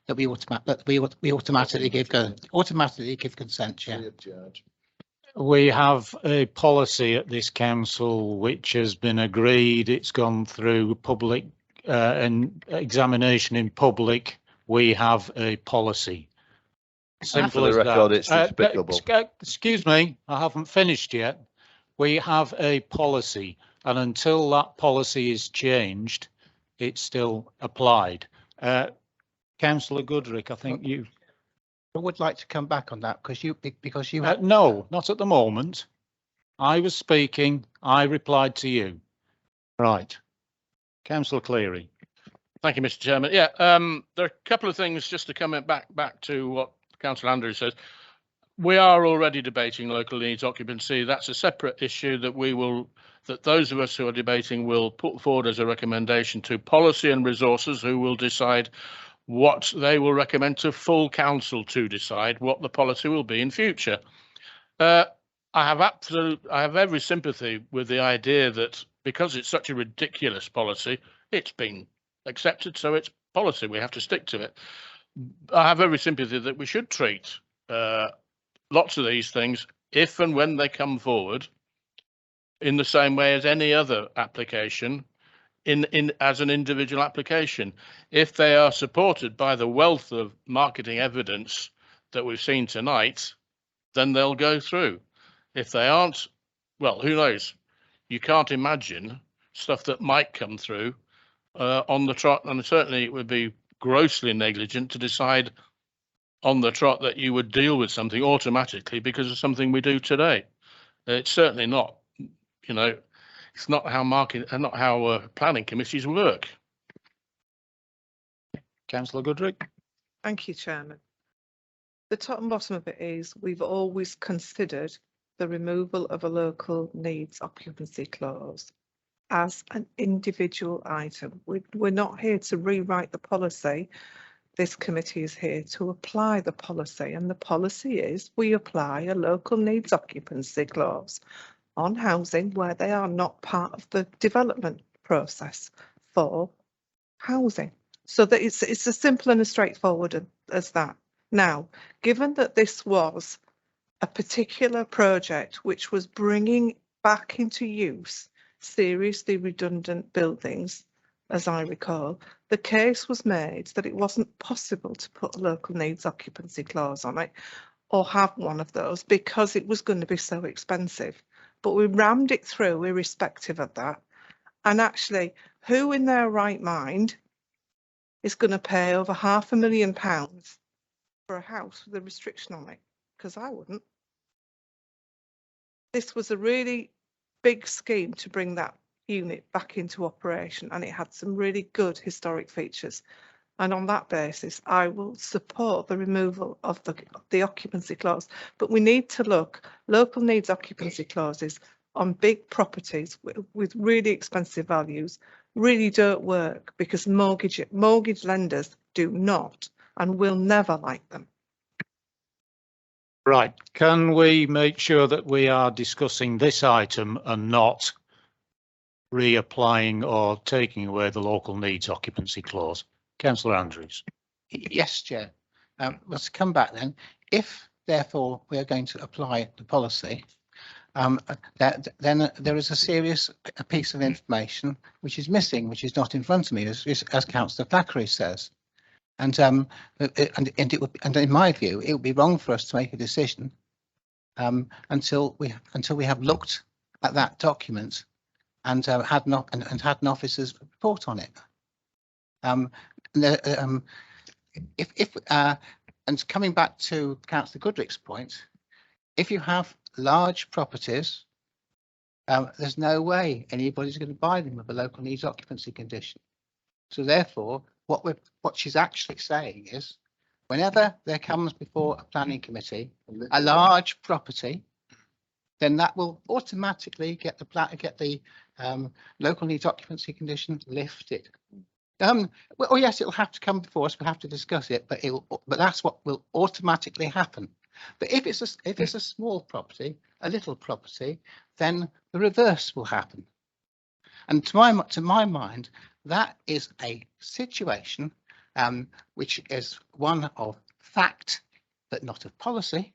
that we automatically give consent. Yeah. We have a policy at this council which has been agreed. It's gone through public and examination in public. We have a policy. Simple as record, that. it's despicable. Excuse me, I haven't finished yet. We have a policy, and until that policy is changed, it's still applied. Councillor Goodrick, I think you. I would like to come back on that because you have No, not at the moment. I was speaking. I replied to you. Right, Councillor Cleary. Thank you, Mr. Chairman. Yeah, there are a couple of things just to come back to what Councillor Andrews says. We are already debating local needs occupancy. That's a separate issue that those of us who are debating will put forward as a recommendation to policy and resources, who will decide what they will recommend to full council to decide what the policy will be in future. I have every sympathy with the idea that because it's such a ridiculous policy, it's been accepted, so it's policy. We have to stick to it. I have every sympathy that we should treat lots of these things, if and when they come forward, in the same way as any other application, as an individual application. If they are supported by the wealth of marketing evidence that we've seen tonight, then they'll go through. If they aren't, well, who knows? You can't imagine stuff that might come through on the trot, and certainly it would be grossly negligent to decide on the trot that you would deal with something automatically because of something we do today. It's certainly not, it's not how planning committees work. Councillor Goodrick. Thank you, Chairman. The top and bottom of it is we've always considered the removal of a local needs occupancy clause as an individual item. We're not here to rewrite the policy. This committee is here to apply the policy, and the policy is we apply a local needs occupancy clause on housing where they are not part of the development process for housing. So that it's as simple and as straightforward as that. Now, given that this was a particular project which was bringing back into use seriously redundant buildings, as I recall, the case was made that it wasn't possible to put a local needs occupancy clause on it or have one of those because it was going to be so expensive. But we rammed it through irrespective of that. And actually, who in their right mind is going to pay over £500,000 for a house with a restriction on it? Because I wouldn't. This was a really big scheme to bring that unit back into operation, and it had some really good historic features. And on that basis, I will support the removal of the occupancy clause. But we need to look local needs occupancy clauses on big properties with really expensive values really don't work because mortgage lenders do not and will never like them. Right, can we make sure that we are discussing this item and not reapplying or taking away the local needs occupancy clause? Councillor Andrews. Yes, Chair. Let's come back then. If therefore we are going to apply the policy, then there is a piece of information which is missing, which is not in front of me, as Councillor Thackeray says. And in my view, it would be wrong for us to make a decision until we have looked at that document and had an officer's report on it. And coming back to Councillor Goodrick's point, if you have large properties, there's no way anybody's going to buy them with a local needs occupancy condition. So therefore, what she's actually saying is, whenever there comes before a planning committee a large property, then that will automatically get the local needs occupancy condition lifted. Well, yes, it'll have to come before us. We'll have to discuss it, but that's what will automatically happen. But if it's a small property, a little property, then the reverse will happen. And to my mind, that is a situation which is one of fact, but not of policy,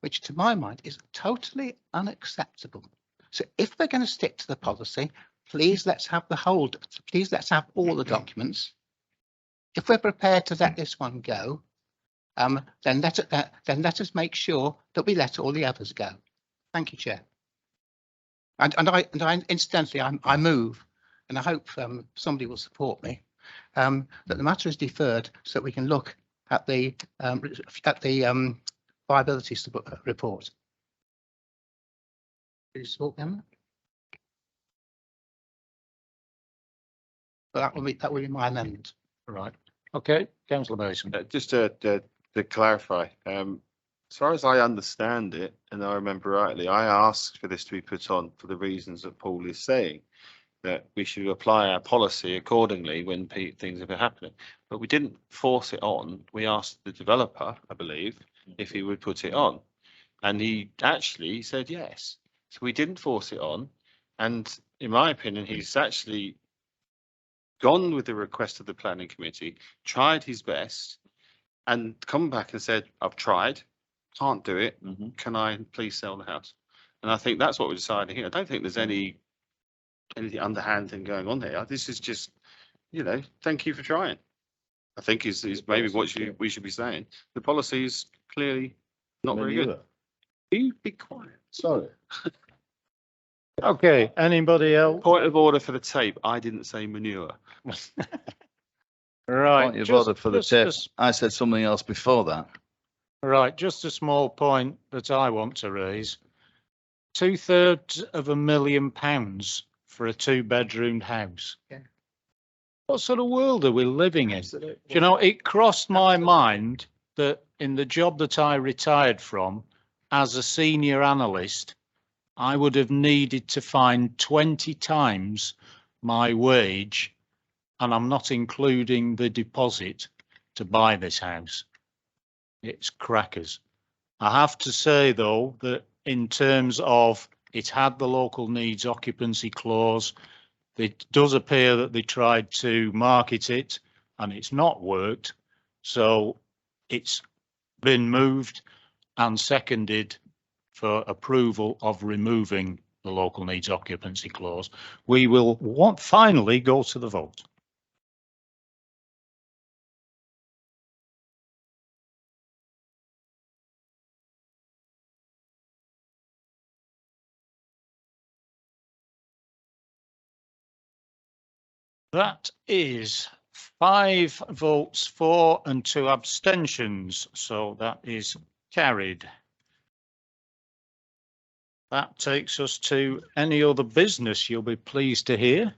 which to my mind is totally unacceptable. So if we're going to stick to the policy, please let's have please let's have all the documents. If we're prepared to let this one go, then let us make sure that we let all the others go. Thank you, Chair. And I incidentally, I move, and I hope somebody will support me, that the matter is deferred so that we can look at the viability report. Do you support them? But that will be my amendment. Right. Okay, councillor Mason. Just to clarify, as far as I understand it, and I remember rightly, I asked for this to be put on for the reasons that Paul is saying, that we should apply our policy accordingly when things are happening. But we didn't force it on. We asked the developer, I believe, if he would put it on. And he actually said yes. So we didn't force it on. And in my opinion, he's actually gone with the request of the planning committee, tried his best, and come back and said, I've tried, can't do it. Can I please sell the house? And I think that's what we're deciding here. I don't think there's anything underhand thing going on here. This is just, thank you for trying. I think is maybe what we should be saying. The policy is clearly not very good. You be quiet. Sorry. Okay, anybody else? Point of order for the tape. I didn't say manure. Right. Point of order for the tip. I said something else before that. Right, just a small point that I want to raise. £250,000 for a 2-bedroom house. Yeah. What sort of world are we living in? Do you know, it crossed my mind that in the job that I retired from as a senior analyst, I would have needed to find 20 times my wage, and I'm not including the deposit, to buy this house. It's crackers. I have to say, though, that in terms of it had the local needs occupancy clause, it does appear that they tried to market it and it's not worked. So it's been moved and seconded for approval of removing the local needs occupancy clause. We will finally go to the vote. That is 5 votes for and 2 abstentions, so that is carried. That takes us to any other business you'll be pleased to hear.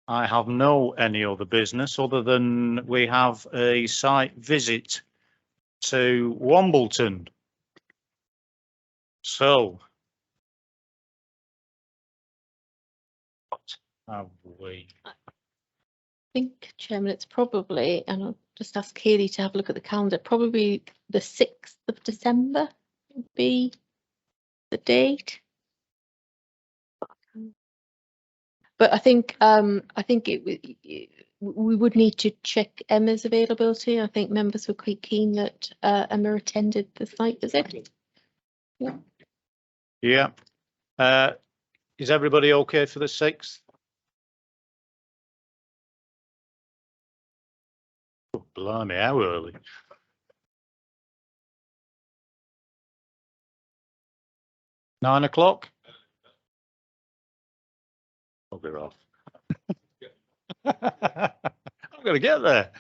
I have no any other business other than we have a site visit to Wombleton. So, what have we? I think, Chairman, it's probably, and I'll just ask Hayley to have a look at the calendar, probably the 6th of December would be the date. But I think we would need to check Emma's availability. I think members were quite keen that Emma attended the site visit. Yeah. Yeah. Is everybody okay for the 6th? Oh, blimey, how early? Nine o'clock? I'll be off. I'm going to get there.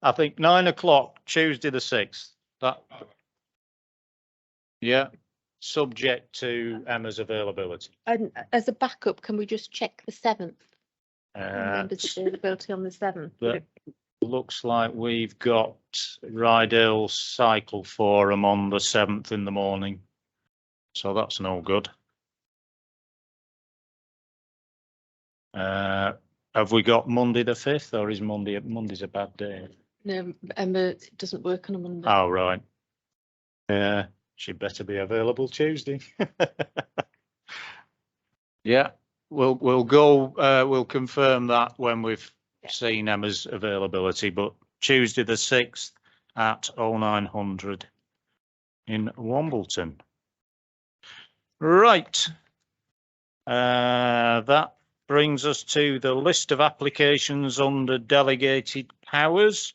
I think 9 o'clock, Tuesday the 6th. That, yeah, subject to Emma's availability. And as a backup, can we just check the 7th? Members' availability on the 7th. That looks like we've got Rydale Cycle Forum on the 7th in the morning. So that's no good. Have we got Monday the 5th, or is Monday's a bad day? No, Emma doesn't work on a Monday. Oh, right. Yeah, she'd better be available Tuesday. Yeah, we'll confirm that when we've seen Emma's availability, but Tuesday the 6th at 0900 in Wombleton. Right. That brings us to the list of applications under delegated powers.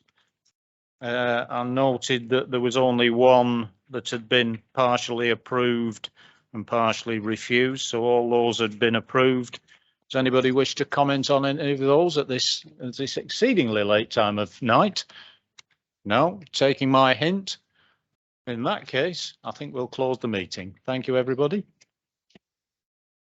I noted that there was only one that had been partially approved and partially refused, so all those had been approved. Does anybody wish to comment on any of those at this exceedingly late time of night? No, taking my hint. In that case, I think we'll close the meeting. Thank you, everybody.